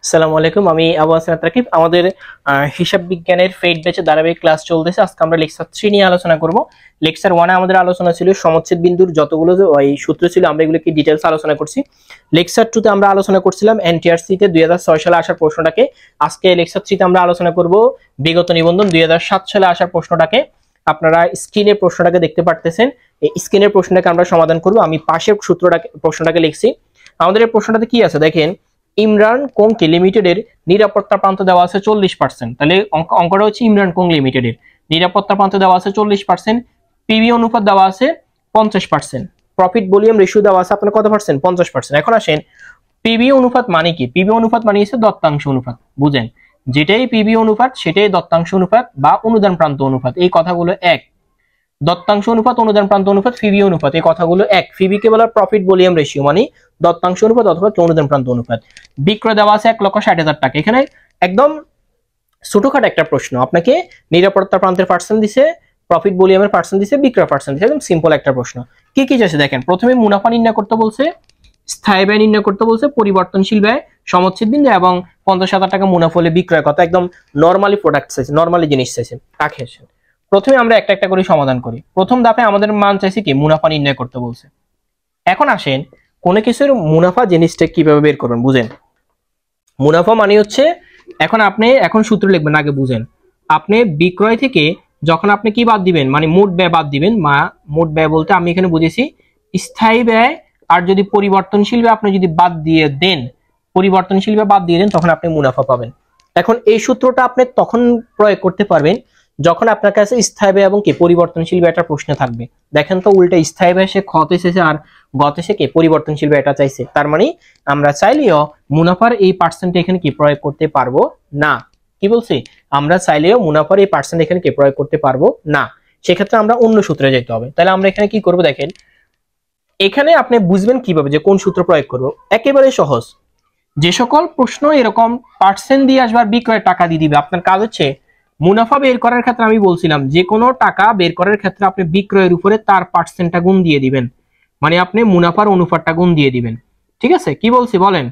আসসালামু আলাইকুম, আমি আবু হাসান রাকিব। আমাদের হিসাব বিজ্ঞানের ফেড ব্যাচে ধারাবাহিক ক্লাস চলতেছে। আজকে আমরা লেকচার 3 নিয়ে আলোচনা করব। লেকচার 1 এ আমাদের আলোচনা ছিল সমচ্ছেদ বিন্দুর যতগুলো ওই সূত্র ছিল, আমরা এগুলো কি ডিটেইলস আলোচনা করছি। লেকচার 2 তে আমরা আলোচনা করছিলাম এনটিআরসি তে 2006 সালে আসার প্রশ্নটাকে। আজকে লেকচার 3 তে আমরা আলোচনা করব বিগত নিবন্ধন 2007 সালে আসার প্রশ্নটাকে। আপনারা স্ক্রিনে প্রশ্নটাকে দেখতে পারতেছেন, এই স্ক্রিনের প্রশ্নটাকে আমরা সমাধান করব। আমি পাশের প্রশ্নটাকে লিখছি। আমাদের এই প্রশ্নটাতে কি আছে দেখেন, ইমরান কোংকি লিমিটেডের নিরাপত্তা প্রান্ত দেওয়া আছে 40%। তাহলে অঙ্কটা হচ্ছে ইমরান কোং লিমিটেডের নিরাপত্তা প্রান্ত দেওয়া আছে 40%, পিবি অনুপাত দেওয়া আছে 50%, প্রফিট ভলিউম রেশিও দেওয়া আছে আপনার কত পার্সেন্ট, 50%। এখন আসেন পিবি অনুপাত মানে কি? পিবি অনুপাত মানে হচ্ছে দত্তাংশ অনুপাত। বুঝেন, যেটাই পিবি অনুপাত সেটাই দত্তাংশ অনুপাত বা অনুদান প্রান্ত অনুপাত। এই কথাগুলো এক। দত্তাংশ অনুপাত, অনুদান প্রান্ত অনুপাত, ফিবি অনুপাত, এই কথাগুলো এক। ফিবি কে বলা প্রফিট ভলিউম রেশিও, মানে দত্তাংশ অনুপাত অথবা অনুদান প্রান্ত অনুপাত। বিক্রয় দেওয়া আছে 1,60,000 টাকা। এখানে একদম ছোটখাটো একটা প্রশ্ন, আপনাকে নিরাপত্তা প্রান্তের পার্সেন্ট দিছে, প্রফিট ভলিউমের পার্সেন্ট দিছে, বিক্রয় পার্সেন্ট দিছে। একদম সিম্পল একটা প্রশ্ন। কি কি আছে দেখেন, প্রথমে মুনাফা নির্ণয় করতে বলছে, স্থায়ী ব্যয় নির্ণয় করতে বলছে, পরিবর্তনশীল ব্যয়, সমচ্ছেদ বিন্দু এবং 50,000 টাকা মুনাফা হলে বিক্রয় কত। একদম নরমালি প্রোডাক্ট চাইছে, নরমালি জিনিস চাইছে। কাকে আসেন প্রথমে আমরা একটা একটা করে সমাধান করি। প্রথম ধাপে আমাদের মান চাইছে কি, মুনাফা নির্ণয় করতে বলছে। এখন আসেন কোন কিছুর মুনাফা জিনিসটা কিভাবে বের করবেন বুঝেন। মুনাফা মানে হচ্ছে, এখন সূত্র লিখবেন, আগে বুঝেন। আপনি বিক্রয় থেকে যখন আপনি কি বাদ দিবেন, মানে মোট ব্যয় বাদ দিবেন। মোট ব্যয় বলতে আমি এখানে বুঝেছি স্থায়ী ব্যয়, আর যদি পরিবর্তনশীল ব্যয় আপনি যদি বাদ দিয়ে দেন, পরিবর্তনশীল ব্যয় বাদ দিয়ে দেন, তখন আপনি মুনাফা পাবেন। এখন এই সূত্রটা আপনি তখন প্রয়োগ করতে পারবেন যখন আপনার কাছে স্থায়ী ব্যয় এবং কি পরিবর্তনশীল ব্যয়টা প্রশ্ন থাকবে। দেখেন তো, উল্টা স্থায়ী ব্যয় সে খতে এসেছে আর গতে সে কি পরিবর্তনশীল ব্যয়টা চাইছে। তার মানে আমরা চাইলেও মুনাফার এই পার্সেন্ট এখানে কি প্রয়োগ করতে পারবো না। কি বলছি, আমরা চাইলেও মুনাফার এই পার্সেন্ট এখানে কি প্রয়োগ করতে পারবো না। সেক্ষেত্রে আমরা অন্য সূত্রে যেতে হবে। তাহলে আমরা এখানে কি করব দেখেন, এখানে আপনি বুঝবেন কিভাবে যে কোন সূত্র প্রয়োগ করব। একেবারে সহজ, যে সকল প্রশ্ন এরকম পার্সেন্ট দিয়ে আসবার বিক্রয়ের টাকা দিয়ে দিবে, আপনার কাজ হচ্ছে মুনাফা বের করার ক্ষেত্রে আমি বলছিলাম যে কোনো টাকা বের করার ক্ষেত্রে আপনি বিক্রয়ের উপরে তার পার্সেন্টটা গুণ দিয়ে দিবেন, মানে আপনি মুনাফার অনুপাতটা গুণ দিয়ে দিবেন। ঠিক আছে, কি বলছি বলেন।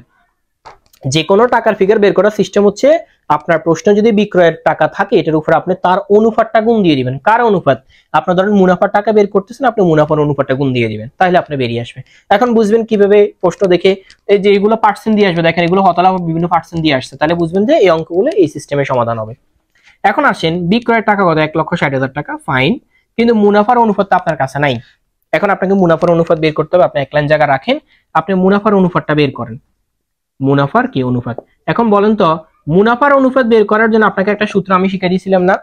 যে কোনো টাকার ফিগার বের করার সিস্টেম হচ্ছে, আপনার প্রশ্ন যদি বিক্রয়ের টাকা থাকে এটার উপর আপনি তার অনুপাতটা গুণ দিয়ে দিবেন। কার অনুপাত? আপনার ধরেন মুনাফার টাকা বের করতেছেন, আপনি মুনাফার অনুপাতটা গুণ দিয়ে দিবেন, তাহলে আপনি বেরিয়ে আসবে। এখন বুঝবেন কিভাবে প্রশ্ন দেখে, এই যে এগুলো পার্সেন্ট দিয়ে আসবে, দেখেন এগুলো হতলাভ বিভিন্ন পার্সেন্ট দিয়ে আসছে, তাহলে বুঝবেন যে এই অঙ্কগুলো এই সিস্টেমে সমাধান হবে। এখন আসেন বিক্রয়ের টাকা কত, 1,60,000 টাকা, ফাইন। কিন্তু মুনাফার অনুপাতটা আপনার কাছে নাই। এখন আপনাকে মুনাফার অনুপাত বের করতে হবে। আপনি এক লাইন জায়গা রাখেন, আপনি মুনাফার অনুপাতটা বের করেন। মুনাফার কি অনুপাত? এখন বলেন তো, মুনাফার অনুপাত বের করার জন্য আপনাকে একটা সূত্র আমি শিখিয়ে দিয়েছিলাম না,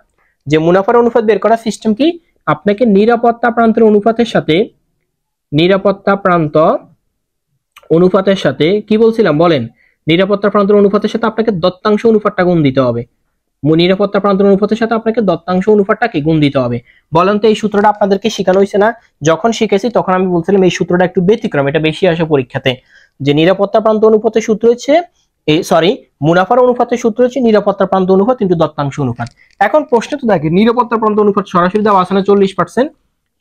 যে মুনাফার অনুপাত বের করার সিস্টেম কি, আপনাকে নিরাপত্তা প্রান্তের অনুপাতের সাথে, নিরাপত্তা প্রান্ত অনুপাতের সাথে কি বলছিলাম বলেন, নিরাপত্তা প্রান্তের অনুপাতের সাথে আপনাকে দত্তাংশ অনুপাতটা গুণ দিতে হবে। নিরাপত্তা প্রান্তের অনুপাতের সাথে আপনাকে দত্তাংশ অনুপাতটাকে গুণ দিতে হবে। বলেন তো, এই সূত্রটা আপনাদেরকে শেখানো হয়েছে না? যখন শিখেছি তখন আমি বলছিলাম এই সূত্রটা একটু ব্যতিক্রম, এটা বেশি আসে পরীক্ষাতে। যে নিরাপত্তা প্রান্ত অনুপাতের সূত্র হচ্ছে মুনাফার অনুপাতের সূত্র হচ্ছে নিরাপত্তা প্রান্ত অনুপাত ইনটু দত্তাংশ অনুপাত। এখন প্রশ্ন তো দেখেন, নিরাপত্তা প্রান্ত অনুপাত সরাসরি দেওয়া আছে না 40%,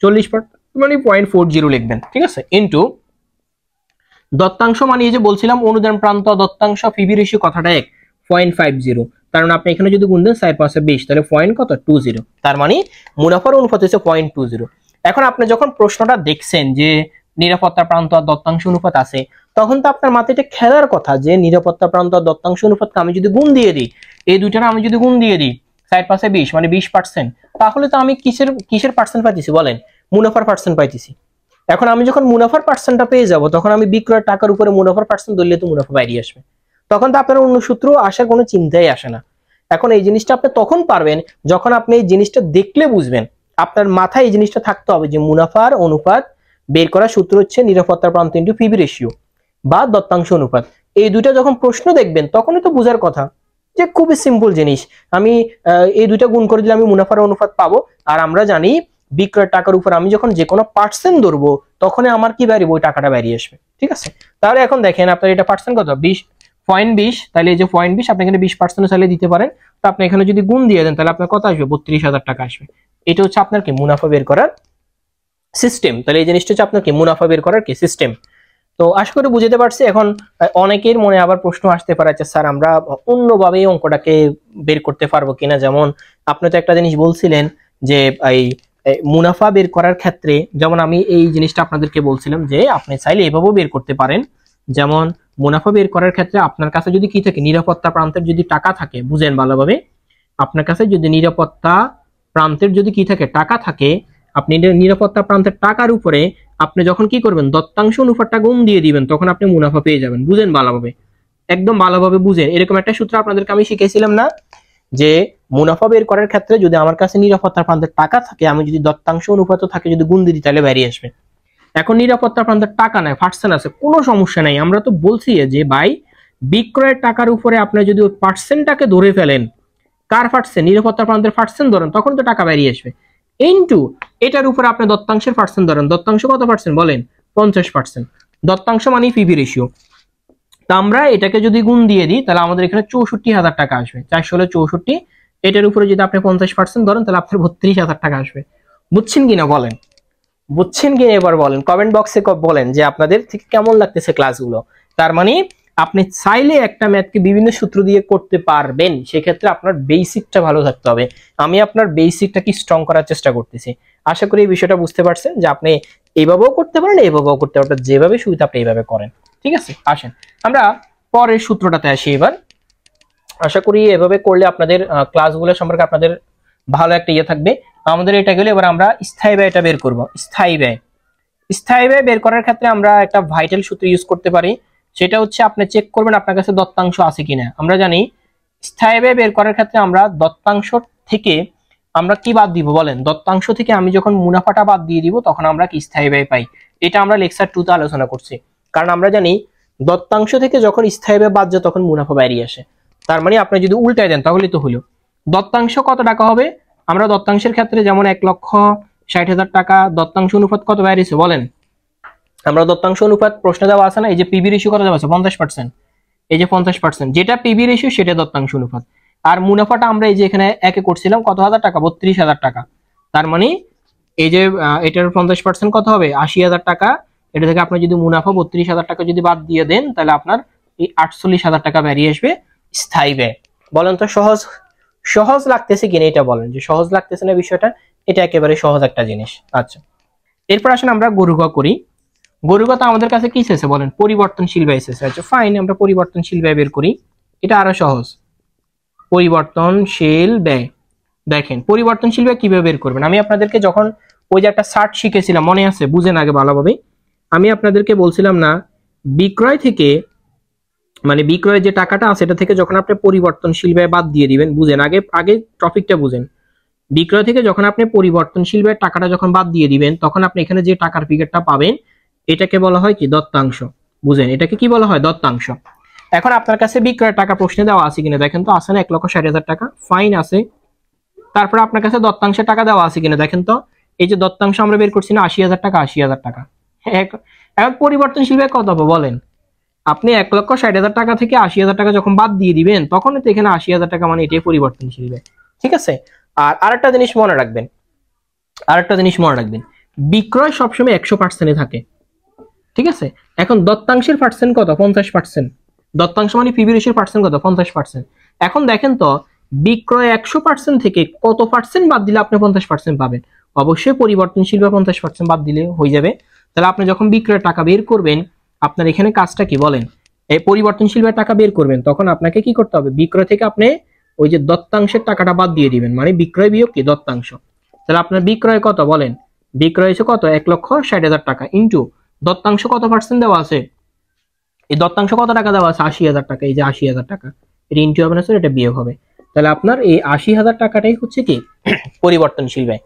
40% মানে 0.40 লিখবেন, ঠিক আছে, ইনটু দত্তাংশ মানে এই যে বলছিলাম অনুদান প্রান্ত দত্তাংশ ফিবি রেশিও কথাটা 0.50, কারণ আপনি এখানে যদি গুণ দেন 4×5=20, তাহলে পয়েন্ট কত 20, তার মানে মুনাফার অনুপাত হচ্ছে 0.20। এখন আপনি যখন প্রশ্নটা দেখছেন যে নিরাপত্তা প্রান্ত আর দত্তাংশ অনুপাত আছে, তখন তো আপনার মাথায় এটা খেলার কথা যে নিরাপত্তা প্রান্ত আর দত্তাংশ অনুপাতকে আমি যদি গুণ দিয়ে দিই, এই দুইটার আমি যদি গুণ দিয়ে দিই 4×5=20 মানে 20%, তাহলে তো আমি কিসের পার্সেন্ট পাইতেছি বলেন, মুনাফার পার্সেন্ট পাইতেছি। এখন আমি যখন মুনাফার পার্সেন্টটা পেয়ে যাব, তখন আমি বিক্রয়ের টাকার উপরে মুনাফার পার্সেন্ট ধরলে তো মুনাফা বাইরে আসবে, তখন তো আপনার অন্য সূত্র আসার কোনো চিন্তাই আসে না। এখন এই জিনিসটা আপনি তখন পারবেন যখন আপনি এই জিনিসটা দেখলে বুঝবেন। আপনার মাথায় এই জিনিসটা থাকতে হবে যে মুনাফার অনুপাত বের করার সূত্র হচ্ছে নিরাপত্তা প্রান্ত ইনটু পিবি রেশিও বা দত্তাংশ অনুপাত। এই দুইটা যখন প্রশ্ন দেখবেন তখনই তো বোঝার কথা যে খুবই সিম্পল জিনিস, আমি এই দুইটা গুণ করে দিলে আমি মুনাফার অনুপাত পাবো। আর আমরা জানি বিক্রয়ের টাকার উপর আমি যখন যে কোনো পার্সেন্ট ধরবো, তখনই আমার কি বেরিয়ে ওই টাকাটা বেরিয়ে আসবে। ঠিক আছে, তাহলে এখন দেখেন আপনার এটা পার্সেন্ট কত, 20.20, তাহলে এই যে 0.20 আপনি এখানে 20% চাইলে দিতে পারেন। তো আপনি এখানে যদি গুণ দিয়ে দেন তাহলে আপনার কত আসবে, 32,000 টাকা আসবে। এটা হচ্ছে আপনার কি মুনাফা বের করার সিস্টেম। তাহলে এই জিনিসটা হচ্ছে আপনার কি মুনাফা বের করার কি সিস্টেম। তো আশা করি বুঝতে পারছি। এখন অনেকের মনে আবার প্রশ্ন আসতে পারে, আচ্ছা স্যার আমরা অন্যভাবে অঙ্কটাকে বের করতে পারবো কিনা, যেমন আপনি তো একটা জিনিস বলছিলেন যে এই মুনাফা বের করার ক্ষেত্রে, যেমন আমি এই জিনিসটা আপনাদেরকে বলছিলাম যে আপনি চাইলে এভাবেও বের করতে পারেন। যেমন মুনাফা বের করার ক্ষেত্রে আপনার কাছে যদি কি থাকে, নিরাপত্তা প্রান্তের যদি টাকা থাকে, বুঝেন ভালোভাবে, আপনার কাছে যদি নিরাপত্তা প্রান্তের যদি কি থাকে, টাকা থাকে, আপনি নিরাপত্তা প্রান্তের টাকার উপরে আপনি যখন কি করবেন, দত্তাংশ অনুপাতটা গুণ দিয়ে দিবেন, তখন আপনি মুনাফা পেয়ে যাবেন। বুঝেন ভালোভাবে, একদম ভালোভাবে বুঝেন। এরকম একটা সূত্র আপনাদেরকে আমি শিখেছিলাম না, যে মুনাফা বের করার ক্ষেত্রে যদি আমার কাছে নিরাপত্তা প্রান্তের টাকা থাকে, আমি যদি দত্তাংশ অনুপাত থাকে যদি গুণ দিই তাহলে বেরিয়ে আসবে। এখন নিরাপত্তা প্রান্তের টাকা নাই, পার্সেন্ট আছে, কোনো সমস্যা নাই। আমরা তো বলছি যে ভাই বিক্রয়ের টাকার উপরে আপনি যদি ওই পার্সেন্টটাকে ধরে ফেলেন, কার পার্সেন্ট, নিরাপত্তা প্রান্তের পার্সেন্ট ধরেন, তখন তো টাকা বেরিয়ে আসবে। ইনটু এটার উপরে আপনি দত্তাংশের পার্সেন্ট ধরেন, দত্তাংশ কত পার্সেন্ট বলেন, 50%। দত্তাংশ মানে পিভি রেশিও। তা আমরা এটাকে যদি গুণ দিয়ে দিই তাহলে আমাদের এখানে 64,000 টাকা আসবে। 4 হলো 64, এটার উপরে যদি আপনি 50% ধরেন তাহলে আপনার 32,000 টাকা আসবে। বুঝছেন কিনা বলেন, বুঝছেন কিনা এবার বলেন, কমেন্ট বক্সে বলেন যে আপনাদের ঠিক কেমন লাগতেছে ক্লাসগুলো। তার মানে আপনি চাইলে একটা ম্যাথকে বিভিন্ন সূত্র দিয়ে করতে পারবেন, সেক্ষেত্রে আপনার বেসিকটা ভালো থাকতে হবে। আমি আপনার বেসিকটাকে স্ট্রং করার চেষ্টা করতেছি। আশা করি এই বিষয়টা বুঝতে পারছেন যে আপনি এইভাবেও করতে পারেন, এইভাবেও করতে পারেন, যেভাবে সুবিধা আপনি এইভাবে করেন। ঠিক আছে, আসেন আমরা পরের সূত্রটাতে আসি এবার। আশা করি এভাবে করলে আপনাদের ক্লাসগুলো সম্পর্কে আপনাদের ভালো একটা ইয়ে থাকবে। আমাদের এটা গেলে এবার আমরা স্থায়ী ব্যয়টা বের করব। স্থায়ী ব্যয়, স্থায়ী ব্যয় বের করার ক্ষেত্রে আমরা একটা ভাইটাল সূত্র ইউজ করতে পারি, সেটা হচ্ছে আপনি চেক করবেন আপনার কাছে দত্তাংশ আছে কিনা। আমরা জানি স্থায়ী ব্যয় বের করার ক্ষেত্রে আমরা দত্তাংশ থেকে আমরা কি বাদ দিব বলেন, দত্তাংশ থেকে আমি যখন মুনাফাটা বাদ দিয়ে দিব তখন আমরা কি স্থায়ী ব্যয় পাই। এটা আমরা লেকচার 2 তে আলোচনা করছি। কারণ আমরা জানি দত্তাংশ থেকে যখন স্থায়ী ব্যয় বাদ যায় তখন মুনাফা বেরিয়ে আসে। তার মানে আপনি যদি উল্টায় দেন তাহলে তো হলো। দত্তাংশ কত টাকা হবে, আমরা দত্তাংশের ক্ষেত্রে যেমন 1,60,000 টাকা, দত্তাংশ অনুপাত কত বেরিয়েছে বলেন, আমরা দত্তাংশ অনুপাত প্রশ্ন দেওয়া আছে না, এই যে পিবি রেশিও কত দেওয়া আছে 50%, এই যে 50%, যেটা পিবি রেশিও সেটা দত্তাংশ অনুপাত। আর মুনাফাটা আমরা এই যে এখানে একে করছিলাম কত হাজার টাকা, 32,000 টাকা। তার মানে এই যে এটার 50% কত হবে 80,000 টাকা। এটা থেকে আপনি যদি মুনাফা 32,000 টাকা যদি বাদ দিয়ে দেন তাহলে আপনার এই 48,000 টাকা বেরিয়ে আসবে স্থায়ী ব্যয়। বলেন তো সহজ, সহজ লাগতেছে কিনা এটা বলেন, যে সহজ লাগতেছে না বিষয়টা, এটা একেবারে সহজ একটা জিনিস। আচ্ছা এরপর আসেন আমরা গরুগ করি। গরুগ তো আমাদের কাছে কি এসেছে বলেন, পরিবর্তনশীল ব্যয় এসেছে। আচ্ছা ফাইন, আমরা পরিবর্তনশীল ব্যয় বের করি, এটা আরো সহজ। পরিবর্তনশীল ব্যয়, দেখেন পরিবর্তনশীল ব্যয় কিভাবে বের করবেন। আমি আপনাদেরকে যখন ওই যে একটা চার্ট শিখেছিলাম মনে আছে, বুঝেন আগে ভালোভাবে, আমি আপনাদেরকে বলছিলাম না বিক্রয় থেকে, মানে বিক্রয়ের যে টাকাটা আছে এটা থেকে যখন আপনি পরিবর্তনশীল ব্যয় বাদ দিয়ে দিবেন, বুঝেন আগে আগে টপিকটা বুঝেন। বিক্রয় থেকে যখন আপনি পরিবর্তনশীল ব্যয়ের টাকাটা যখন বাদ দিয়ে দিবেন তখন আপনি এখানে যে টাকার ফিগারটা পাবেন এটাকে বলা হয় কি দত্তাংশ। বুঝেন এটাকে কি বলা হয়, দত্তাংশ। এখন আপনার কাছে বিক্রয়ের টাকা প্রশ্নে দেওয়া আছে কিনা দেখেন তো, আছে না 1,60,000 টাকা, ফাইন আছে। তারপর আপনার কাছে দত্তাংশের টাকা দেওয়া আছে কিনা দেখেন তো, এই যে দত্তাংশ আমরা বের করছি না 80,000 টাকা, 80,000 টাকা। এখন পরিবর্তনশীল ব্যয় কত হবে বলেন, আপনি 1,60,000 টাকা থেকে 80,000 টাকা যখন বাদ দিয়ে দিবেন তখন তো এখানে 80,000 টাকা মানে এটাই পরিবর্তনশীল ব্যয়। ঠিক আছে, আর আরেকটা জিনিস মনে রাখবেন, আরেকটা জিনিস মনে রাখবেন, বিক্রয় সবসময় 100% থাকে। ঠিক আছে, এখন দত্তাংশের পার্সেন্ট কত 50%, দত্তাংশ মানে পিবি রেশিওর পার্সেন্ট কত 50%। এখন দেখেন তো বিক্রয় 100% থেকে কত পার্সেন্ট বাদ দিলে আপনি 50% পাবেন, অবশ্যই পরিবর্তনশীল বা 50% বাদ দিলে হয়ে যাবে। তাহলে আপনি যখন বিক্রয়ের টাকা বের করবেন আপনার এখানে কাজটা কি বলেন, এই পরিবর্তনশীল বা টাকা বের করবেন তখন আপনাকে কি করতে হবে, বিক্রয় থেকে আপনি ওই যে দত্তাংশের টাকাটা বাদ দিয়ে দিবেন, মানে বিক্রয় বিয়োগ কি দত্তাংশ। তাহলে আপনার বিক্রয় কত বলেন, বিক্রয় হচ্ছে কত 1,60,000 টাকা ইন্টু দত্তাংশ কত পার্সেন্ট দেওয়া আছে, এই দত্তাংশ কত টাকা দেওয়া আছে 80,000 টাকা, এই যে 80,000 টাকা, এটা ইন্টু হবে না স্যার, এটা বিয়োগ হবে। তাহলে আপনার এই 80,000 টাকাটাই হচ্ছে কি পরিবর্তনশীল ব্যয়।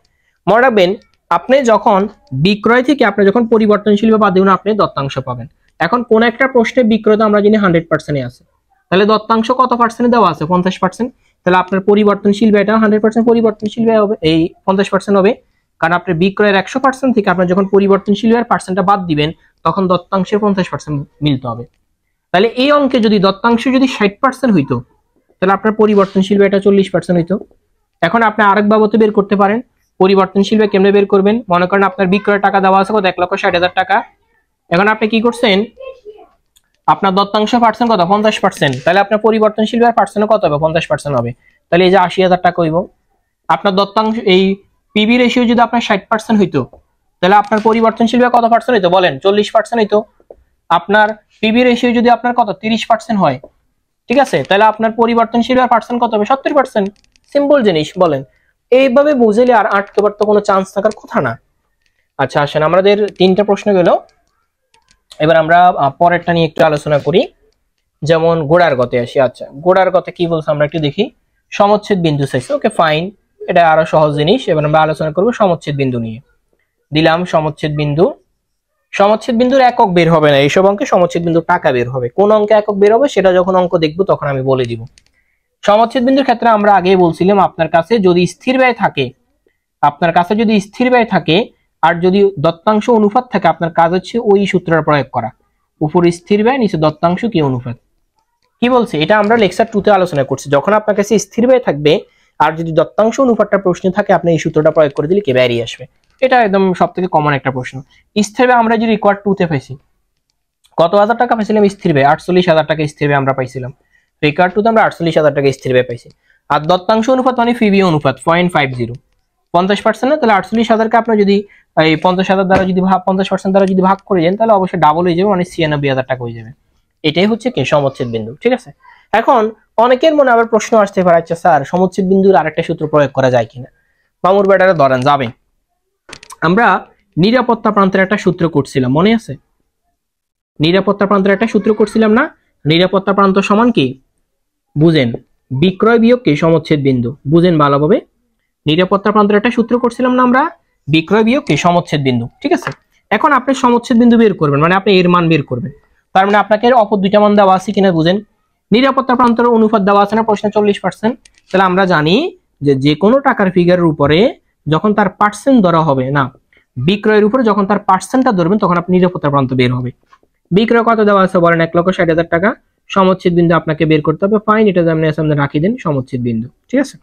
মনে রাখবেন আপনি যখন বিক্রয় থেকে আপনি যখন পরিবর্তনশীল ব্যয় বাদ দিবেন আপনি দত্তাংশ পাবেন। এখন কোন একটা প্রশ্নে বিক্রয় তো আমরা জানি 100% আছে, তাহলে দত্তাংশ কত পার্সেন্টে দেওয়া আছে 50%, তাহলে আপনার পরিবর্তনশীল ব্যয়টা 100% পরিবর্তনশীল ব্যয় হবে, এই 50% হবে। কারণ আপনি বিক্রয়ের 100% থেকে আপনি যখন পরিবর্তনশীল ব্যয়ের পার্সেন্টটা বাদ দিবেন তখন দত্তাংশের 50% মিলতে হবে। তাহলে এই অঙ্কে যদি দত্তাংশ যদি 60% হইতো তাহলে আপনার পরিবর্তনশীল ব্যয়টা 40% হইতো। এখন আপনি আরেক বাবদে বের করতে পারেন পরিবর্তনশীল ব্যয় কেমনে বের করবেন। মনে করেন আপনার বিক্রয়ের টাকা দেওয়া আছে কত 1,60,000 টাকা, এখন আপনি কি করছেন, আপনার দত্তাংশ পার্সেন্ট কত 50%, তাহলে আপনার পরিবর্তনশীল ব্যয় পার্সেন্ট কত হবে 50% হবে, তাহলে এই যে 80,000 টাকা হইব। আপনার দত্তাংশ এই পিবি রেশিও যদি আপনার 60% হইতো তাহলে আপনার পরিবর্তনশীল ব্যয় কত পার্সেন্ট হইতো বলেন 40% হইতো। আপনার পিবি রেশিও যদি আপনার কত 30% হয়, ঠিক আছে, তাহলে আপনার পরিবর্তনশীল ব্যয় পার্সেন্ট কত হবে 70%। সিম্পল জিনিস বলেন, এইভাবে বুঝলে আর আটকেবার তো কোনো চান্স থাকার কথা না। আচ্ছা আসেন আমাদের 3টা প্রশ্ন গেল, এবার আমরা পরেরটা নিয়ে একটু আলোচনা করি। যেমন গোড়ার গতে আসি। আচ্ছা গোড়ার গতে কি বলছে আমরা একটু দেখি। সমচ্ছেদ বিন্দু চাইছে, ওকে ফাইন, এটা আরো সহজ জিনিস। এবার আমরা আলোচনা করব সমচ্ছেদ বিন্দু নিয়ে। দিলাম সমচ্ছেদ বিন্দু। সমচ্ছেদ বিন্দুর একক বের হবে না এইসব অঙ্কে, সমচ্ছেদ বিন্দুর টাকা বের হবে। কোন অঙ্কে একক বের হবে সেটা যখন অঙ্ক দেখবো তখন আমি বলে দিব। সমচ্ছেদ বিন্দুর ক্ষেত্রে আমরা আগেই বলছিলাম আপনার কাছে যদি স্থির ব্যয় থাকে, আপনার কাছে যদি স্থির ব্যয় থাকে আর যদি দত্তাংশ অনুপাত থাকে, আপনার কাজ হচ্ছে ওই সূত্রটা প্রয়োগ করা। উপর স্থির ব্যয় নিচে দত্তাংশ কি অনুপাত। কি বলছে এটা আমরা লেকচার 2 তে আলোচনা করছি। যখন আপনার কাছে স্থির ব্যয় থাকবে আর যদি দত্তাংশ অনুপাতটা প্রশ্নে থাকে, আপনি এই সূত্রটা প্রয়োগ করে দিলে কি বেরিয়ে আসবে। এটা একদম সবথেকে কমন একটা প্রশ্ন। স্থির ব্যয় আমরা যে রিকোয়ার্ড 2 তে পাইছি, কত হাজার টাকা পাইছিলাম স্থির ব্যয় 48,000 টাকা স্থির ব্যয় আমরা পাইছিলাম। রিকোয়ার্ড 2 তে আমরা 48,000 টাকা স্থির ব্যয় পাইছি। আর দত্তাংশ অনুপাত মানে পিবি অনুপাত 0.50, 50% না, তাহলে 48,000 কে আপনি যদি এই 50,000 দ্বারা যদি 50% দ্বারা যদি ভাগ করে দেন তাহলে অবশ্যই ডাবল হয়ে যাবে, মানে 96,000 টাকা হয়ে যাবে। এটাই হচ্ছে কি সমচ্ছেদ বিন্দু, ঠিক আছে। এখন অনেকের মনে আবার প্রশ্ন আসতে পারে, আচ্ছা স্যার সমচ্ছেদ বিন্দুর আরেকটা সূত্র প্রয়োগ করা যায় কিনা। মামুর ব্যাটারে ধরেন যাবে, আমরা নিরাপত্তা প্রান্তের একটা সূত্র করছিলাম, মনে আছে? নিরাপত্তা প্রান্তের একটা সূত্র করছিলাম না? নিরাপত্তা প্রান্ত সমান কি বুঝেন, বিক্রয় বিয়োগ কি সমচ্ছেদ বিন্দু, বুঝেন ভালোভাবে। নিরাপত্তা প্রান্তের একটা সূত্র করছিলাম না আমরা, বিক্রয় বিয়োগ কি সমচ্ছেদ বিন্দু, ঠিক আছে। এখন আপনি সমচ্ছেদ বিন্দু বের করবেন, মানে আপনি এর মান বের করবেন। তার মানে আপনাকে অপর দুইটা মান দেওয়া আছে কিনা বুঝেন। নিরাপত্তা প্রান্তের অনুপাত দেওয়া আছে না প্রশ্নে 40%, তাহলে আমরা জানি যে কোনো টাকার ফিগারের উপরে যখন তার পার্সেন্ট ধরা হবে না, বিক্রয়ের উপরে যখন তার পার্সেন্টটা ধরবেন তখন আপনি নিরাপত্তা প্রান্ত বের হবে। বিক্রয় কত দেওয়া আছে বলেন 1,60,000 টাকা, সমচ্ছেদ বিন্দু আপনাকে বের করতে হবে। ফাইন, এটা যেমন সামনে রাখি দেন সমচ্ছেদ বিন্দু, ঠিক আছে।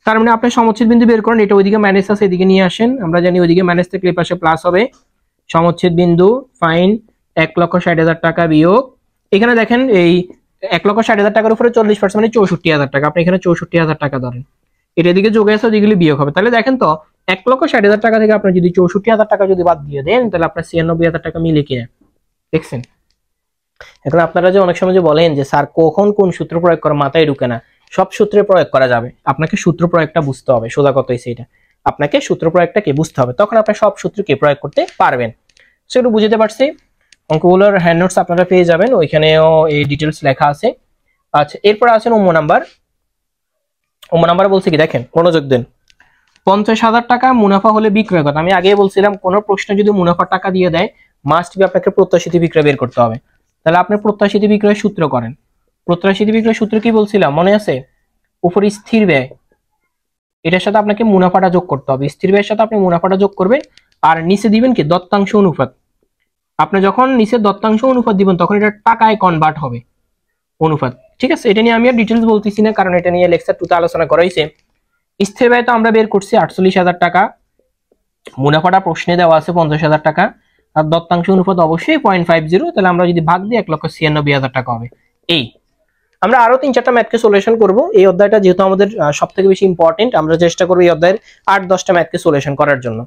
তার মানে আপনি সমচ্ছেদ বিন্দু বের করেন, এটা ওইদিকে মাইনাস আছে এদিকে নিয়ে আসেন, আমরা জানি ওইদিকে মাইনাস থেকে এই পাশে প্লাস হবে। সমচ্ছেদ বিন্দু ফাইন 1,60,000 টাকা বিয়োগ, এখানে দেখেন এই 1,60,000 টাকার উপরে 40% মানে 64,000 টাকা, আপনি এখানে 64,000 টাকা ধরেন, এটা এদিকে যোগ আছে ওদিকে বিয়োগ হবে। তাহলে দেখেন তো 1,60,000 টাকা থেকে আপনি যদি 64,000 টাকা যদি বাদ দিয়ে দেন তাহলে আপনার 96,000 টাকা মিলে কিনা দেখছেন। এখন আপনারা যে অনেক সময় যে বলেন যে স্যার কখন কোন সূত্র প্রয়োগ করা মাথায় ঢুকে না, সব সূত্রে প্রয়োগ করা যাবে। আপনাকে সূত্র প্রয়োগটা বুঝতে হবে, সোজা কথা হইছে এটা, আপনাকে সূত্র প্রয়োগটাকে বুঝতে হবে, তখন আপনি সব সূত্রকে প্রয়োগ করতে পারবেন। সেগুলো বুঝতে পারছি। অঙ্কগুলোর হ্যান্ড নোটস আপনারা পেয়ে যাবেন, ওইখানেও এই ডিটেলস লেখা আছে। আচ্ছা এরপর আছেন ওমো নাম্বার। ওমো নাম্বার বলছে কি দেখেন, মনোযোগ দেন। 50,000 টাকা মুনাফা হলে বিক্রয় কত। আমি আগেই বলছিলাম কোন প্রশ্নে যদি মুনাফার টাকা দিয়ে দেয় মাস্ট বি আপনাকে প্রত্যাশিত বিক্রয় বের করতে হবে। তাহলে আপনি প্রত্যাশিত বিক্রয়ের সূত্র করেন। প্রত্যাশিত বিক্রয় সূত্র কি বলছিলাম মনে আছে? উপরে স্থির ব্যয়, এটার সাথে আপনাকে মুনাফাটা যোগ করতে হবে। স্থির ব্যয়ের সাথে আপনি মুনাফাটা যোগ করবেন আর নিচে দিবেন কি দত্তাংশ অনুপাত। আপনি যখন নিচে দত্তাংশ অনুপাত দিবেন তখন এটা টাকায় কনভার্ট হবে অনুপাত, ঠিক আছে। এটা নিয়ে আমি আর ডিটেলস বলতেছি না কারণ এটা নিয়ে লেকচার 2 তে আলোচনা করা হয়েছে। স্থির ব্যয় তো আমরা বের করছি 48,000 টাকা, মুনাফাটা প্রশ্নে দেওয়া আছে 50,000 টাকা, আর দত্তাংশ অনুপাত অবশ্যই 0.50, তাহলে আমরা যদি ভাগ দিই 1,96,000 টাকা হবে। এই আমরা আরো 3-4টা ম্যাথকে সলিউশন করব। এই অধ্যায়টা যেহেতু আমাদের সবথেকে বেশি ইম্পর্টেন্ট, আমরা চেষ্টা করব এই অধ্যায়ের 8-10টা ম্যাথকে সলিউশন করার জন্য।